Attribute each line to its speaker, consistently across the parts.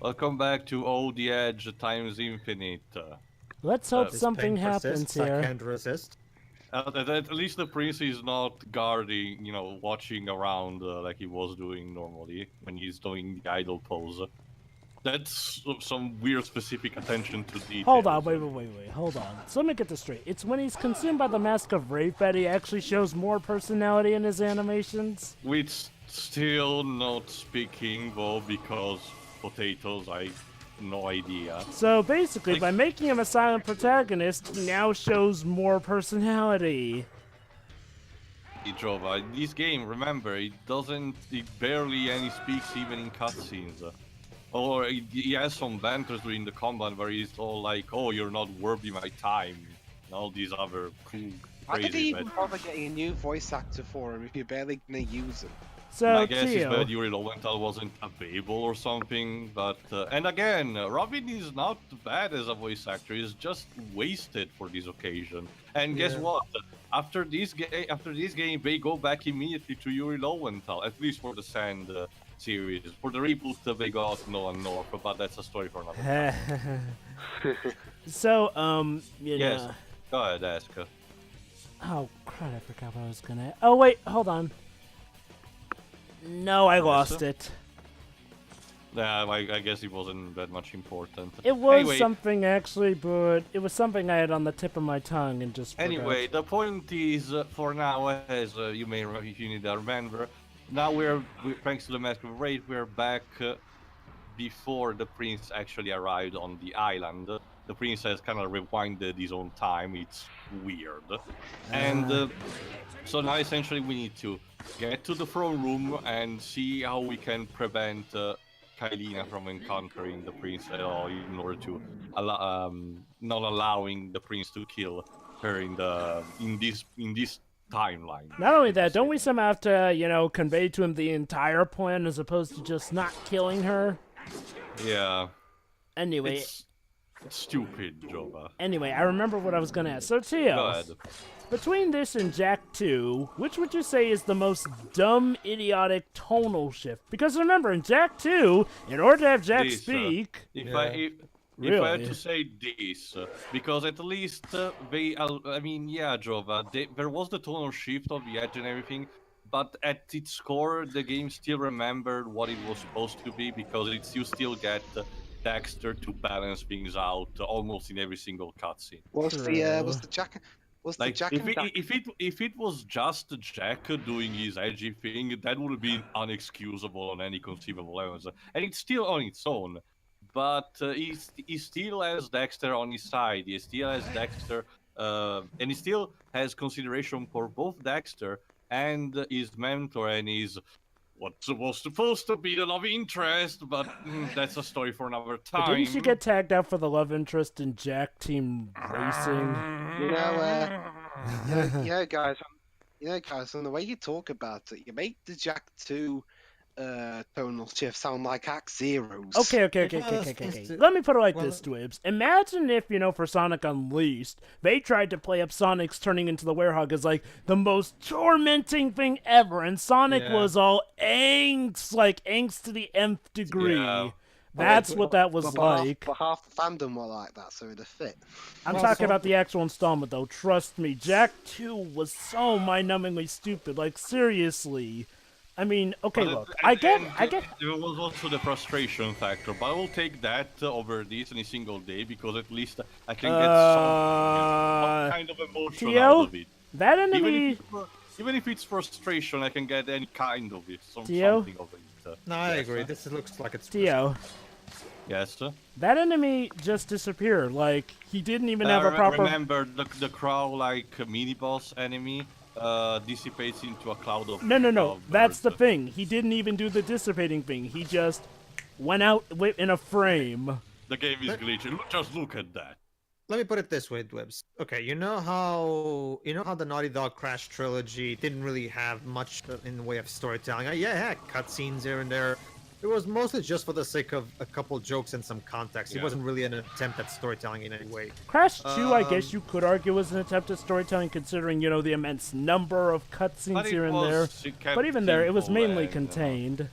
Speaker 1: Welcome back to Oh the Edge times infinite.
Speaker 2: Let's hope
Speaker 3: This
Speaker 2: something
Speaker 3: pain
Speaker 2: happens
Speaker 3: persists, I
Speaker 2: here.
Speaker 3: can't resist.
Speaker 1: At least the prince is not guarding, watching around like he was doing normally when he's doing the idle pose. That's some weird specific attention to detail.
Speaker 2: Hold on, wait, hold on. So let me get this straight. It's when he's consumed by the mask of Wraith that he actually shows more personality in his animations?
Speaker 1: Which still not speaking though because potatoes, I no idea.
Speaker 2: So basically, by making him a silent protagonist, he now shows more personality.
Speaker 1: Jova, this game, remember, it barely any speaks even in cutscenes. Or he has some banters during the combat where he's all like, "Oh, you're not worthy my time," and all these other cool,
Speaker 4: Why did he
Speaker 1: crazy.
Speaker 4: even bother getting a new voice actor for him if you're barely gonna use him?
Speaker 2: So,
Speaker 1: My guess is
Speaker 2: Tio,
Speaker 1: that Yuri Lowenthal wasn't available or something, but... and again, Robin is not bad as a voice actor, he's just wasted for this occasion. And guess what? After this game, they go back immediately to Yuri Lowenthal, at least for the Sand series. For the reboot, they got Nolan North, but that's a story for another time.
Speaker 2: So, you
Speaker 1: Yes,
Speaker 2: know...
Speaker 1: go ahead, ask.
Speaker 2: Oh, crap, I forgot what I was gonna... Oh, wait, hold on. No, I lost it.
Speaker 1: Yeah, I guess it wasn't that much important.
Speaker 2: It was
Speaker 1: Anyway,
Speaker 2: something, actually, but it was something I had on the tip of my tongue and just forgot.
Speaker 1: Anyway, the point is, for now, as you may if you need to remember, now we're thanks to the Mask of Wraith, we're back before the prince actually arrived on the island. The prince has kind of rewinded his own time. It's weird, and so now essentially we need to get to the throne room and see how we can prevent Kaileena from encountering the prince at all, in order to not allowing the prince to kill her in this timeline.
Speaker 2: Not only that, don't we somehow have to, you know, convey to him the entire plan as opposed to just not killing her?
Speaker 1: Yeah.
Speaker 2: Anyway.
Speaker 1: It's stupid, Jova.
Speaker 2: Anyway, I remember what I was gonna ask. So, Tio,
Speaker 1: Go ahead.
Speaker 2: between this and Jack 2, which would you say is the most dumb, idiotic tonal shift? Because remember, in Jack 2, in order to have Jack speak...
Speaker 1: If I had to say this, because at least I mean, yeah, Jova, there was the tonal shift of the edge and everything, but at its core, the game still remembered what it was supposed to be, because you still get Dexter to balance things out almost in every single cutscene.
Speaker 4: Was the Jack? Was
Speaker 1: Like,
Speaker 4: the Jack?
Speaker 1: if it was just Jack doing his edgy thing, that would have been unexcusable on any conceivable levels, and it's still on its own. But he still has Dexter on his side. He still has Dexter, and he still has consideration for both Dexter and his mentor and his what's supposed to be the love interest, but that's a story for another time.
Speaker 2: But didn't she get tagged out for the love interest in Jack Team Racing?
Speaker 4: You know, guys. From the way you talk about it, you make the Jack 2 tonal shift sound like Act Zeros.
Speaker 2: Okay. Let me put it like this, Dwibs. Imagine if, you know, for Sonic Unleashed, they tried to play up Sonic's turning into the Werehog as, like, the most tormenting thing ever, and Sonic was all angst to the nth degree.
Speaker 1: Yeah.
Speaker 2: That's what that was like.
Speaker 4: But half the fandom were like that, so it'd fit.
Speaker 2: I'm talking about the actual installment, though. Trust me, Jack 2 was so mind-numbingly stupid. Like, seriously. I mean, okay,
Speaker 1: But
Speaker 2: look, I get...
Speaker 1: There was also the frustration factor, but I will take that over this in a single day, because at least I can get some kind of emotion
Speaker 2: Tio?
Speaker 1: out of it.
Speaker 2: That enemy...
Speaker 1: Even if it's frustration, I can get any kind of it,
Speaker 2: Tio?
Speaker 1: something of it.
Speaker 3: No, I agree. This looks like it's...
Speaker 2: Tio,
Speaker 1: Yes, sir?
Speaker 2: that enemy just disappeared. Like, he didn't even have a proper...
Speaker 1: Remember, the crow-like mini-boss enemy dissipates into a cloud of...
Speaker 2: No,
Speaker 1: of
Speaker 2: that's the
Speaker 1: birds.
Speaker 2: thing. He didn't even do the dissipating thing. He just went out in a frame.
Speaker 1: The game is glitchy. Just look at that.
Speaker 3: Let me put it this way, Dwebs. Okay, you know how the Naughty Dog Crash trilogy didn't really have much in the way of storytelling. Yeah, it had cutscenes here and there. It was mostly just for the sake of a couple jokes and some context. It wasn't really an attempt at storytelling in any way.
Speaker 2: Crash 2, I guess you could argue, was an attempt at storytelling, considering, you know, the immense number of cutscenes here and there. But even there, it was mainly contained.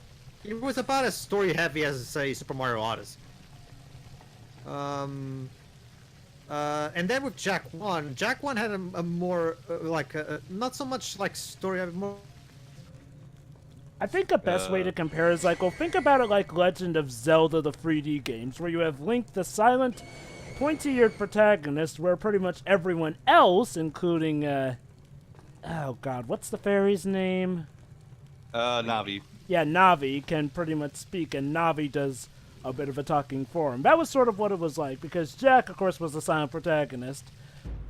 Speaker 3: It was about as story heavy as, say, Super Mario Odyssey. And then with Jack 1 had a more not so much like story, more.
Speaker 2: I think the best way to compare is like, well, think about it like Legend of Zelda, the 3D games, where you have Link, the silent, pointy-eared protagonist, where pretty much everyone else, including, oh god, what's the fairy's name?
Speaker 1: Navi.
Speaker 2: Yeah, Navi can pretty much speak, and Navi does a bit of a talking for him. That was sort of what it was like, because Jack, of course, was the silent protagonist.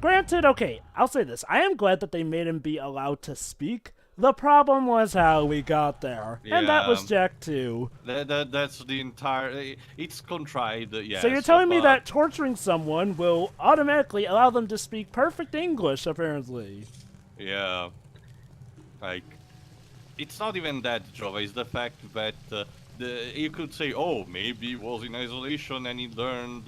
Speaker 2: Granted, okay, I'll say this. I am glad that they made him be allowed to speak. The problem was how we got there, and that was Jack 2.
Speaker 1: That's the entire... It's contrived, yes.
Speaker 2: So you're telling me that torturing someone will automatically allow them to speak perfect English, apparently.
Speaker 1: Yeah. Like, it's not even that, Jova. It's the fact that you could say, oh, maybe he was in isolation and he learned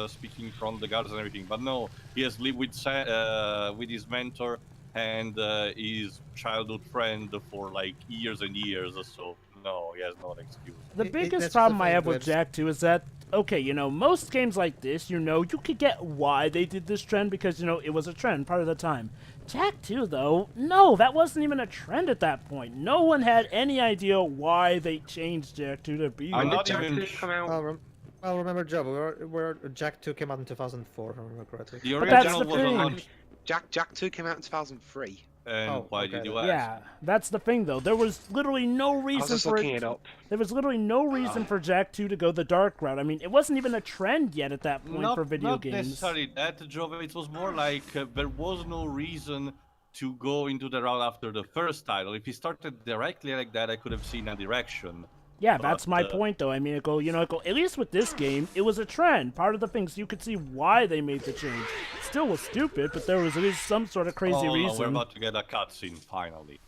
Speaker 1: speaking from the guards and everything. But no, he has lived with his mentor and his childhood friend for like years and years. So no, he has no excuse.
Speaker 2: The biggest problem I have with Jack 2 is that, okay, you know, most games like this, you know, you could get why they did this trend because, you know, it was a trend part of the time. Jack 2, though, no, that wasn't even a trend at that point. No one had any idea why they changed Jack 2 to be
Speaker 1: I'm
Speaker 2: like
Speaker 1: not
Speaker 2: that.
Speaker 1: even...
Speaker 3: Well, remember, Joe, where Jack 2 came out in 2004, if I remember correctly.
Speaker 1: The
Speaker 2: But that's
Speaker 1: original
Speaker 2: the
Speaker 1: was
Speaker 2: thing.
Speaker 1: launched,
Speaker 4: Jack 2 came out in 2003.
Speaker 1: and why did you ask?
Speaker 2: Yeah, that's the thing, though. There was literally no
Speaker 4: I was
Speaker 2: reason
Speaker 4: just
Speaker 2: for
Speaker 4: looking
Speaker 2: it.
Speaker 4: it up.
Speaker 2: There was literally no reason for Jack 2 to go the dark route. I mean, it wasn't even a trend yet at that point for video
Speaker 1: not
Speaker 2: games.
Speaker 1: necessarily that, Jova. It was more like there was no reason to go into the route after the first title. If he started directly like that, I could have seen a direction.
Speaker 2: Yeah,
Speaker 1: But,
Speaker 2: that's my point, though. I mean, at least with this game, it was a trend. Part of the things, you could see why they made the change. Still was stupid, but there was at least some sort of crazy
Speaker 1: No,
Speaker 2: reason.
Speaker 1: we're about to get a cutscene, finally.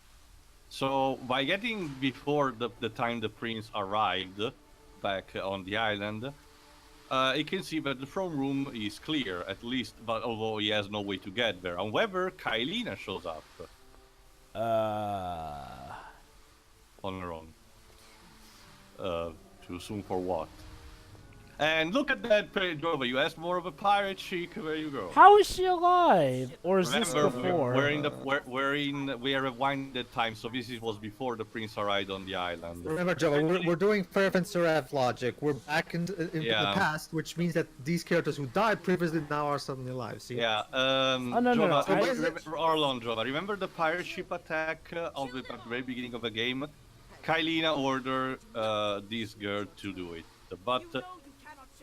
Speaker 1: So, by getting before the time the prince arrived back on the island, you can see that the throne room is clear, at least, but although he has no way to get there. However, Kaileena shows up. On her own. Too soon for what? And look at that page, Jova. You asked more of a pirate chic. There you go.
Speaker 2: How is she alive? Or is this
Speaker 1: Remember,
Speaker 2: before?
Speaker 1: we are rewinded time, so this was before the prince arrived on the island.
Speaker 3: Remember, Joe, we're doing Fairfend Seraph logic. We're back in the past, which means that these characters who died previously now are suddenly alive. See?
Speaker 1: Yeah,
Speaker 2: no,
Speaker 1: Jova,
Speaker 2: no,
Speaker 1: Arlon, Jova, remember the pirate ship attack at the very beginning of the game? Kaileena ordered this girl to do it, but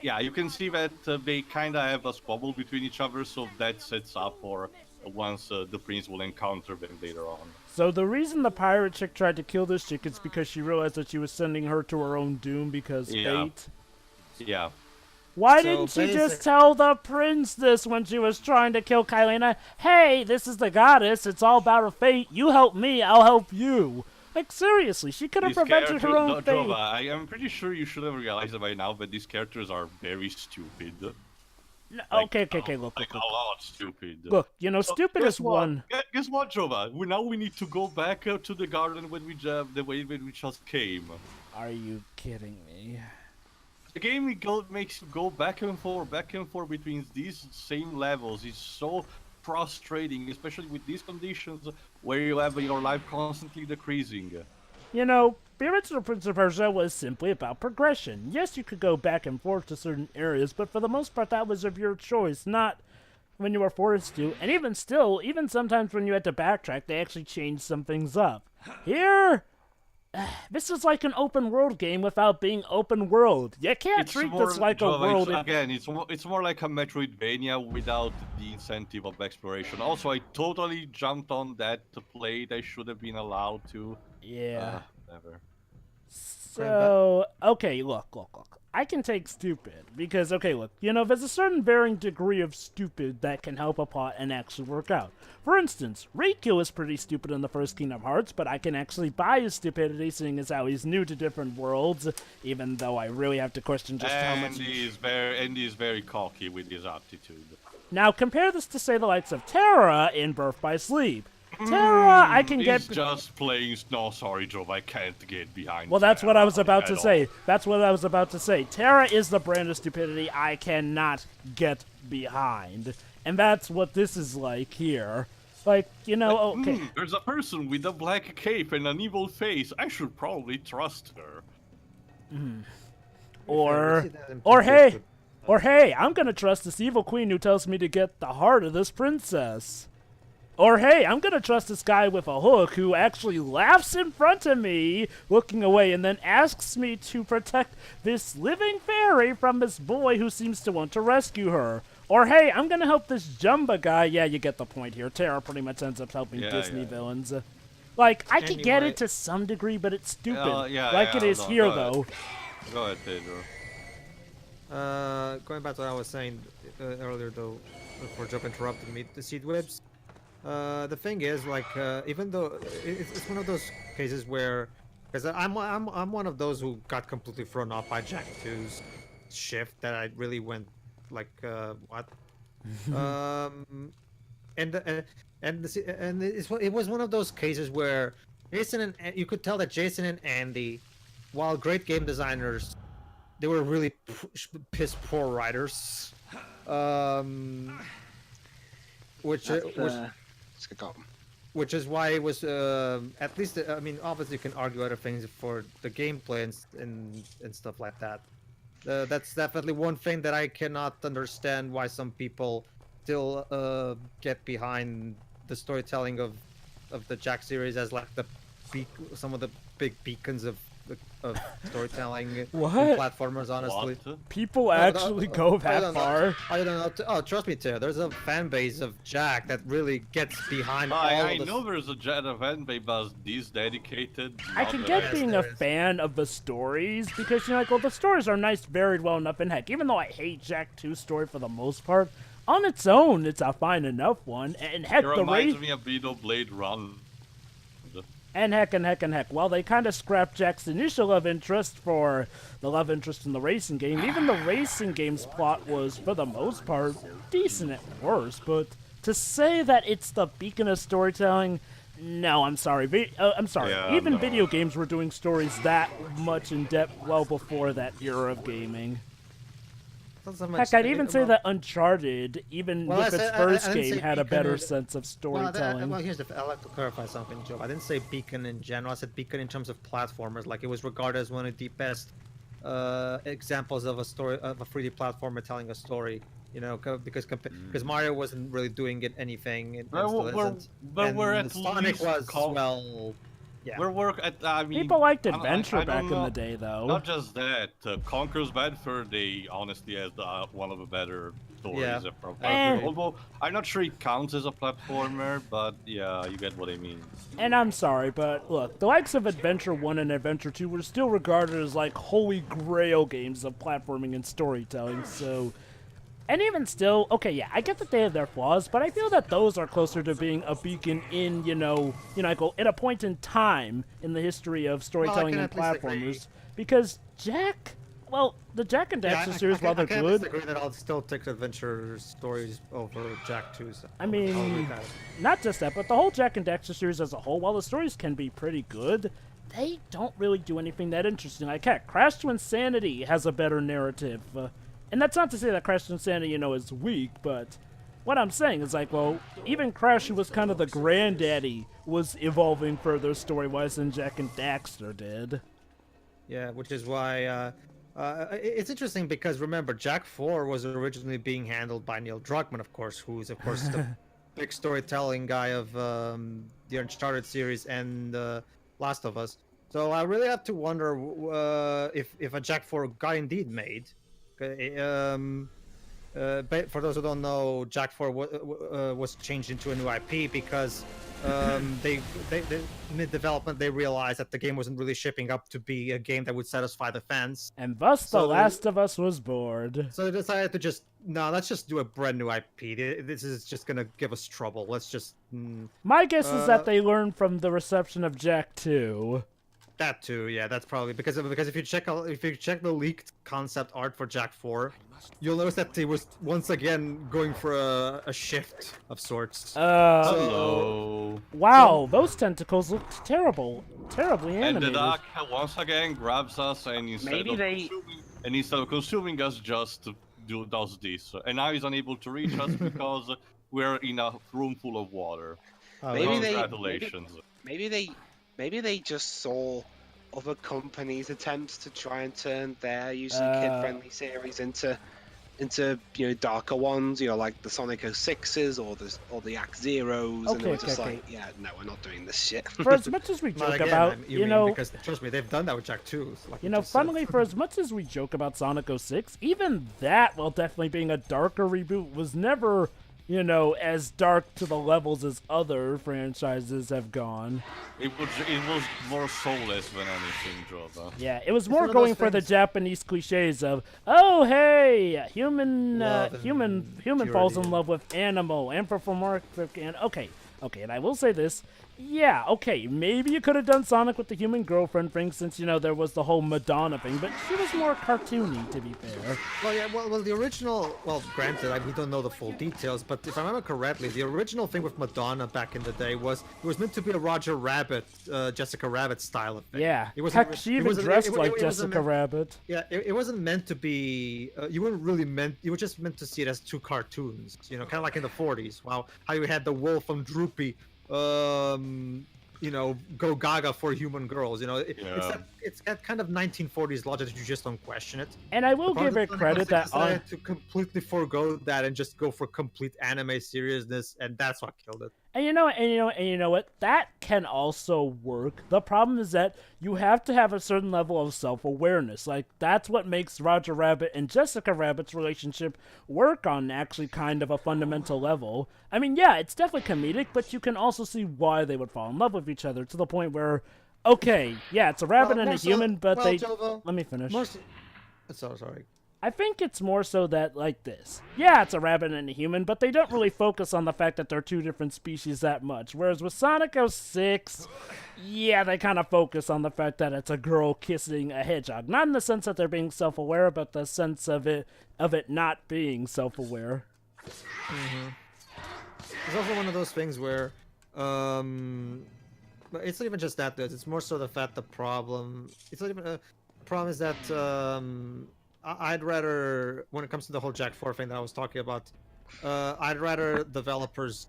Speaker 1: yeah, you can see that they kind of have a squabble between each other, so that sets up for once the prince will encounter them later on.
Speaker 2: So the reason the pirate chick tried to kill this chick is because she realized that she was sending her to her own doom because fate.
Speaker 1: Yeah.
Speaker 2: Why
Speaker 3: So
Speaker 2: didn't she just tell the prince this when she was trying to kill Kaileena? Hey, this is the goddess. It's all about her fate. You help me, I'll help you. Like, seriously, she could have prevented her own fate.
Speaker 1: Jova, I am pretty sure you should have realized by now that these characters are very stupid.
Speaker 2: No,
Speaker 1: Like,
Speaker 2: okay, look.
Speaker 1: a lot stupid.
Speaker 2: Look, you know,
Speaker 1: So,
Speaker 2: stupid
Speaker 1: guess
Speaker 2: is
Speaker 1: what?
Speaker 2: one.
Speaker 1: Guess what, Jova? Now we need to go back to the garden when the way when we just came.
Speaker 2: Are you kidding me?
Speaker 1: The game makes you go back and forth between these same levels. It's so frustrating, especially with these conditions where you have your life constantly decreasing.
Speaker 2: You know, the original Prince of Persia was simply about progression. Yes, you could go back and forth to certain areas, but for the most part that was of your choice, not when you were forced to. And even still, even sometimes when you had to backtrack, they actually changed some things up. Here, this is like an open world game without being open world. You can't treat this like a world.
Speaker 1: Again, it's more like a Metroidvania without the incentive of exploration. Also, I totally jumped on that plate. I should have been allowed to.
Speaker 2: Yeah.
Speaker 1: Never.
Speaker 2: So, okay, look. I can take stupid, because, okay, look, you know, there's a certain varying degree of stupid that can help a plot and actually work out. For instance, Riku is pretty stupid in the first Kingdom Hearts, but I can actually buy his stupidity, seeing as how he's new to different worlds, even though I really have to question just how much...
Speaker 1: He's very cocky with his attitude.
Speaker 2: Now, compare this to, say, the likes of Terra in Birth by Sleep. Terra, I can
Speaker 1: He's
Speaker 2: get.
Speaker 1: just playing. No, sorry, Job. I can't get behind.
Speaker 2: Well, that's what I was about to
Speaker 1: at
Speaker 2: say.
Speaker 1: all.
Speaker 2: That's what I was about to say. Terra is the brand of stupidity I cannot get behind. And that's what this is like here. Like, you know, okay.
Speaker 1: There's a person with a black cape and an evil face. I should probably trust her.
Speaker 2: Or hey, I'm gonna trust this evil queen who tells me to get the heart of this princess. Or hey, I'm gonna trust this guy with a hook who actually laughs in front of me, looking away, and then asks me to protect this living fairy from this boy who seems to want to rescue her. Or hey, I'm gonna help this Jumba guy. Yeah, you get the point here. Terra pretty much ends up helping Disney villains. Like, I could get it to some degree, but it's stupid. It is here, though.
Speaker 1: Go ahead, Pedro.
Speaker 3: Going back to what I was saying earlier, though, before Job interrupted me, the seed whips. The thing is, like, even though it's one of those cases where, because I'm one of those who got completely thrown off by Jack 2's shift that I really went like what, it was one of those cases where Jason and you could tell that Jason and Andy, while great game designers, they were really piss poor writers. Which is why it was at least I mean, obviously you can argue other things for the gameplay and stuff like that. That's definitely one thing that I cannot understand why some people still get behind the storytelling of the Jack series as like some of the big beacons of storytelling in platformers, honestly.
Speaker 1: What?
Speaker 2: People actually go that far?
Speaker 3: I don't know. Oh, trust me, Tara. There's a fan base of Jack that really gets behind
Speaker 1: I know there's a fan base, but this dedicated.
Speaker 2: I can get being a fan of the stories because, you know, like, well, the stories are nice, varied well enough, and heck, even though I hate Jack 2's story for the most part, on its own, it's a fine enough one. And heck,
Speaker 1: it reminds me of Beetle Blade Run.
Speaker 2: And heck, well, they kind of scrapped Jack's initial love interest for the love interest in the racing game. Even the racing game's plot was, for the most part, decent at worst. But to say that it's the beacon of storytelling, no, I'm sorry. Even video games were doing stories that much in depth well before that era of gaming. Heck, I'd even say that Uncharted, even with its first game, had a better sense of storytelling.
Speaker 3: Well, here's the thing. I'd like to clarify something, Joe. I didn't say beacon in general. I said beacon in terms of platformers. Like, it was regarded as one of the best examples of a 3D platformer telling a story. You know, because Mario wasn't really doing anything. Sonic was well. Yeah.
Speaker 2: People liked adventure back in the day, though.
Speaker 1: Not just that, Conker's Bad Fur Day honestly has one of the better stories. Although I'm not sure it counts as a platformer, but yeah, you get what I mean.
Speaker 2: And I'm sorry, but look, the likes of Adventure 1 and Adventure 2 were still regarded as like holy grail games of platforming and storytelling, so... And even still, okay, yeah, I get that they have their flaws, but I feel that those are closer to being a beacon in, at a point in time in the history of storytelling and platformers. Because the Jack and Daxter series, while they're good... I
Speaker 3: disagree that I'll still take adventure stories over Jack 2. So
Speaker 2: I mean, not just that, but the whole Jack and Daxter series as a whole, while the stories can be pretty good, they don't really do anything that interesting. Like, heck, Crash to Insanity has a better narrative. And that's not to say that Crash to Insanity, is weak, but what I'm saying is, like, well, even Crash, who was kind of the granddaddy, was evolving further story-wise than Jack and Daxter did.
Speaker 3: Yeah, which is why, it's interesting because, remember, Jack 4 was originally being handled by Neil Druckmann, of course, who's, of course, the big storytelling guy of the Uncharted series and Last of Us. So I really have to wonder if a Jack 4 got indeed made. But for those who don't know, Jack 4 was changed into a new IP because they mid-development they realized that the game wasn't really shipping up to be a game that would satisfy the fans,
Speaker 2: and thus The Last of Us was bored.
Speaker 3: So they decided to let's just do a brand new IP. This is just gonna give us trouble. Let's just.
Speaker 2: My guess is that they learned from the reception of Jack 2.
Speaker 3: That too, yeah, that's probably because if you check the leaked concept art for Jack 4, you'll notice that he was once again going for a shift of sorts.
Speaker 1: Hello.
Speaker 2: Wow, those tentacles looked terribly
Speaker 1: And
Speaker 2: animated.
Speaker 1: the Dark once again grabs us, and instead of consuming us, just does this. And now he's unable to reach us because we're in a room full of water. Congratulations.
Speaker 4: Maybe they just saw other companies' attempts to try and turn their usually kid-friendly series into darker ones, like the Sonic 06s or the Act Zeros, and they were just like, yeah, no, we're not doing this shit.
Speaker 2: For as much as we joke about,
Speaker 3: because trust me, they've done that with Jack 2. Like
Speaker 2: funnily, for as much as we joke about Sonic 06, even that, while definitely being a darker reboot, was never, as dark to the levels as other franchises have gone.
Speaker 1: It was more soulless than anything, Jova.
Speaker 2: Yeah, it was more going for the Japanese cliches of, oh hey, human falls in love with animal, anthropomorphic, and okay, and I will say this. Yeah, okay, maybe you could have done Sonic with the human girlfriend thing since, there was the whole Madonna thing, but she was more cartoony, to be fair.
Speaker 3: Well, yeah, well, the original, granted, we don't know the full details, but if I remember correctly, the original thing with Madonna back in the day was it was meant to be a Roger Rabbit, Jessica Rabbit style of thing.
Speaker 2: Yeah, heck, she even dressed like Jessica Rabbit.
Speaker 3: Yeah, it wasn't meant to be, you were just meant to see it as two cartoons, kind of like in the 40s, how you had the wolf from Droopy, go gaga for human girls. It's that kind of 1940s logic that you just don't question it.
Speaker 2: And I will give it credit that
Speaker 3: decided to completely forego that and just go for complete anime seriousness, and that's what killed it.
Speaker 2: And you know what? That can also work. The problem is that you have to have a certain level of self-awareness. Like, that's what makes Roger Rabbit and Jessica Rabbit's relationship work on actually kind of a fundamental level. I mean, yeah, it's definitely comedic, but you can also see why they would fall in love with each other to the point where, okay, yeah, it's a rabbit and a human, but
Speaker 3: Jova,
Speaker 2: let me finish.
Speaker 3: Sorry.
Speaker 2: I think it's more so that, like this. Yeah, it's a rabbit and a human, but they don't really focus on the fact that they're two different species that much. Whereas with Sonic 06, yeah, they kind of focus on the fact that it's a girl kissing a hedgehog. Not in the sense that they're being self-aware, but the sense of it not being self-aware.
Speaker 3: Mm-hmm. It's also one of those things where, but it's not even just that, it's more so the fact the problem is that, I'd rather, when it comes to the whole Jack 4 thing that I was talking about, I'd rather developers.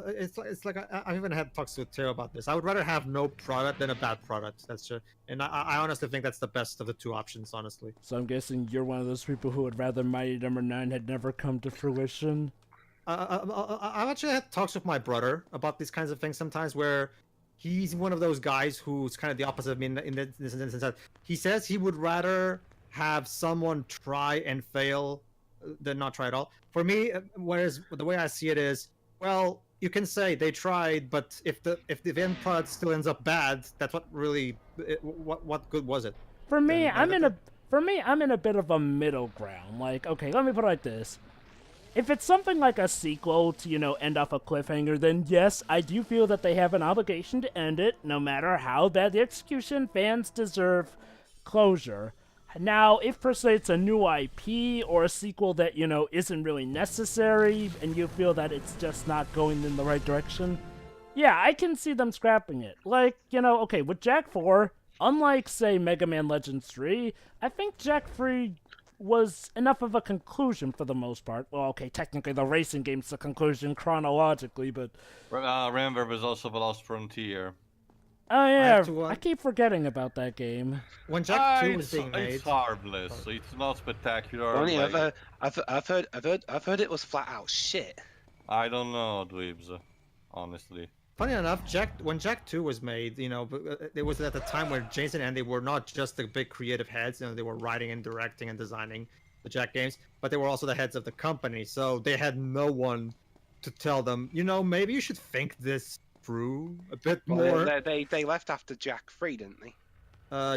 Speaker 3: It's like I've even had talks with Theo about this. I would rather have no product than a bad product. That's true, and I honestly think that's the best of the two options, honestly.
Speaker 2: So I'm guessing you're one of those people who would rather Mighty Number 9 had never come to fruition.
Speaker 3: I've actually had talks with my brother about these kinds of things sometimes, where he's one of those guys who's kind of the opposite of me in this instance. That he says he would rather have someone try and fail than not try at all. For me, whereas the way I see it is, well, you can say they tried, but if the end product still ends up bad, that's what really, what good was it?
Speaker 2: For me, I'm in a bit of a middle ground. Like, okay, let me put it like this. If it's something like a sequel to, end off a cliffhanger, then yes, I do feel that they have an obligation to end it, no matter how bad the execution. Fans deserve closure. Now, if per se it's a new IP or a sequel that, isn't really necessary and you feel that it's just not going in the right direction, yeah, I can see them scrapping it. Like, okay, with Jak 4, unlike, say, Mega Man Legends 3, I think Jak 3 was enough of a conclusion for the most part. Well, okay, technically the racing game's the conclusion chronologically, but...
Speaker 1: remember, there's also The Lost Frontier.
Speaker 2: Oh yeah, I keep forgetting about that game.
Speaker 3: When Jak 2 was being made,
Speaker 1: it's harmless. It's not spectacular.
Speaker 4: I've heard it was flat out shit.
Speaker 1: I don't know, Dweebs, honestly.
Speaker 3: Funny enough, when Jak 2 was made, it was at the time where James and Andy were not just the big creative heads. They were writing and directing and designing the Jak games, but they were also the heads of the company. So they had no one to tell them, maybe you should think this through a bit more.
Speaker 4: They left after Jak 3, didn't they?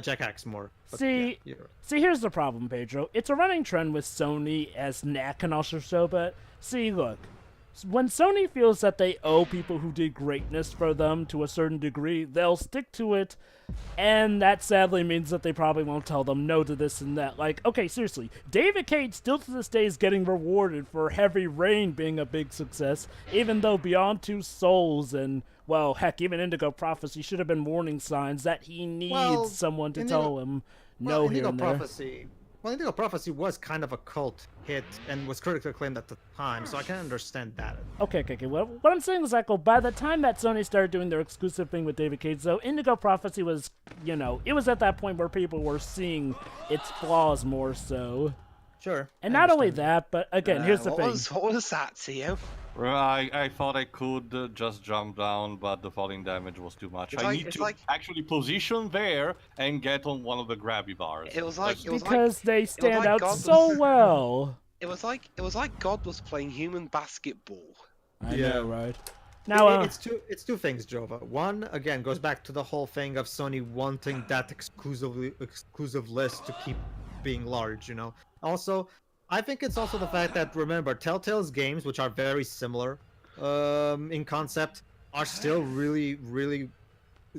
Speaker 3: Jak X more.
Speaker 2: See, here's the problem, Pedro. It's a running trend with Sony, as Knack can also show, but see, look. When Sony feels that they owe people who did greatness for them to a certain degree, they'll stick to it, and that sadly means that they probably won't tell them no to this and that. Like, okay, seriously, David Cage still to this day is getting rewarded for Heavy Rain being a big success, even though Beyond Two Souls and, well, heck, even Indigo Prophecy should have been warning signs that he needs someone to tell him no here and there.
Speaker 3: Well, Indigo Prophecy was kind of a cult hit and was critically acclaimed at the time, so I can understand that.
Speaker 2: Okay. Well, what I'm saying is, Echo, by the time that Sony started doing their exclusive thing with David Cage, though, Indigo Prophecy was, it was at that point where people were seeing its flaws more so.
Speaker 3: Sure.
Speaker 2: And not only that, but again, here's the thing.
Speaker 4: What was that, Theo?
Speaker 1: Well, I thought I could just jump down, but the falling damage was too much. I need to actually position there and get on one of the grabby bars.
Speaker 2: Because they stand out so well.
Speaker 4: It was like God was playing human basketball.
Speaker 2: I know, right? Now,
Speaker 3: it's two things, Jova. One, again, goes back to the whole thing of Sony wanting that exclusive list to keep being large, Also, I think it's also the fact that, remember, Telltale's games, which are very similar in concept, are still really, really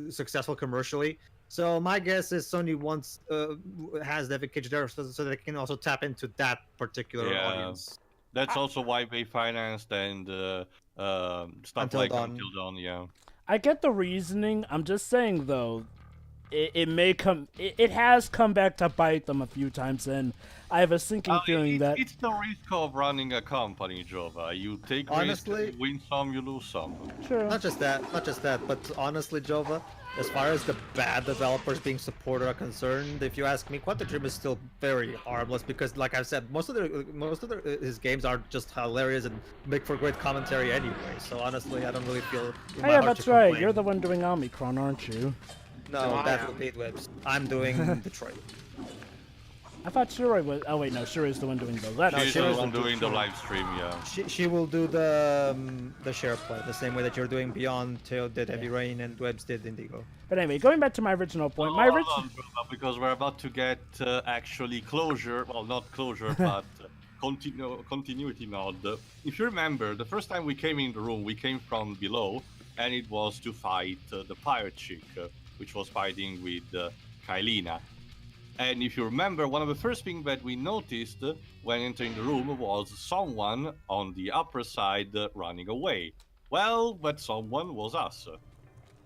Speaker 3: successful commercially. So my guess is Sony has David Cage there so they can also tap into that particular audience.
Speaker 1: That's also why they financed and stuff
Speaker 3: Until
Speaker 1: like
Speaker 3: Dawn.
Speaker 1: Until Dawn, yeah.
Speaker 2: I get the reasoning. I'm just saying, though, it has come back to bite them a few times, and I have a sinking feeling that
Speaker 1: it's the risk of running a company, Jova. You take risks, you win some, you lose some.
Speaker 2: Sure.
Speaker 3: Not just that, but honestly, Jova, as far as the bad developers being supported are concerned, if you ask me, Quantum Dream is still very harmless because, like I've said, most of his games are just hilarious and make for great commentary anyway. So honestly, I don't really feel.
Speaker 2: Yeah, that's right. You're the one doing Omicron, aren't you?
Speaker 3: No, that's the paid webs. I'm doing Detroit.
Speaker 2: I thought Shuri was. Oh wait, no, Shuri's the one doing those.
Speaker 1: She's the one doing the live stream, yeah.
Speaker 3: She will do the share play the same way that you're doing Beyond Tail did Heavy Rain and Webs did Indigo.
Speaker 2: But anyway, going back to my original point,
Speaker 1: because we're about to get actually closure. Well, not closure, but continuity nod. If you remember, the first time we came in the room, we came from below, and it was to fight the pirate chick, which was fighting with Kaileena. And if you remember, one of the first things that we noticed when entering the room was someone on the upper side running away. Well, that someone was us.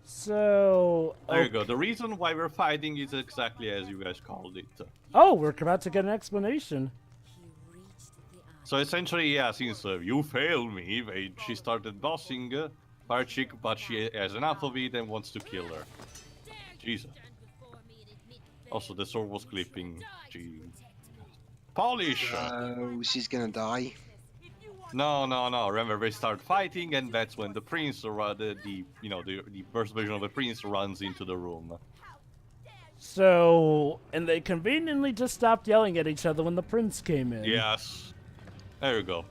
Speaker 2: So...
Speaker 1: There you go. The reason why we're fighting is exactly as you guys called it.
Speaker 2: Oh, we're about to get an explanation.
Speaker 1: So essentially, yeah, since you failed me, she started bossing Pirate Chick, but she has enough of it and wants to kill her. Jesus. Also, the sword was clipping. Gee. Polish!
Speaker 4: Oh, she's gonna die.
Speaker 1: No. Remember, they start fighting, and that's when the prince, or the first version of the prince, runs into the room.
Speaker 2: So, and they conveniently just stopped yelling at each other when the prince came in.
Speaker 1: Yes. There you go.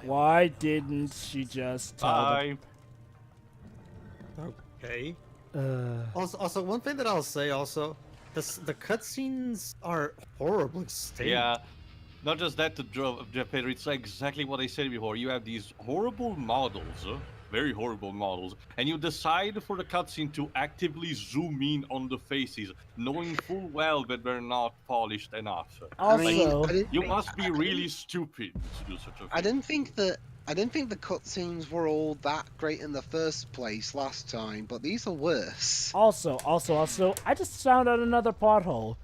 Speaker 2: Why didn't she just tell them?
Speaker 3: Okay. Also, one thing that I'll say also. The cutscenes are horribly staged.
Speaker 1: Yeah, not just that, Pedro, it's exactly what I said before. You have these horrible models, very horrible models, and you decide for the cutscene to actively zoom in on the faces, knowing full well that they're not polished enough.
Speaker 2: Also,
Speaker 1: you must be really stupid to do such a thing.
Speaker 4: I didn't think the cutscenes were all that great in the first place last time, but these are worse.
Speaker 2: Also, I just found out another plot hole.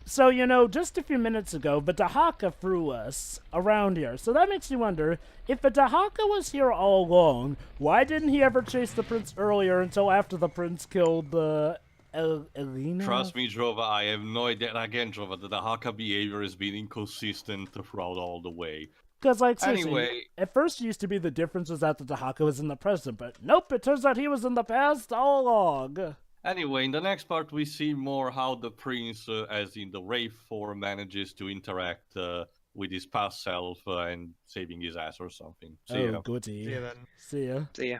Speaker 2: So, just a few minutes ago, the Dahaka threw us around here. So that makes you wonder, if the Dahaka was here all along, why didn't he ever chase the prince earlier until after the prince killed the Kaileena?
Speaker 1: Trust me, Jova, I have no idea. Again, Jova, the Dahaka behavior has been inconsistent throughout all the way.
Speaker 2: Because, seriously,
Speaker 1: anyway,
Speaker 2: at first it used to be the difference was that the Dahaka was in the present, but nope, it turns out he was in the past all along.
Speaker 1: Anyway, in the next part, we see more how the prince, as in the Wraith form, manages to interact with his past self and saving his ass or something. See ya.
Speaker 2: Goody.
Speaker 3: See ya then.
Speaker 2: See ya.
Speaker 4: See ya.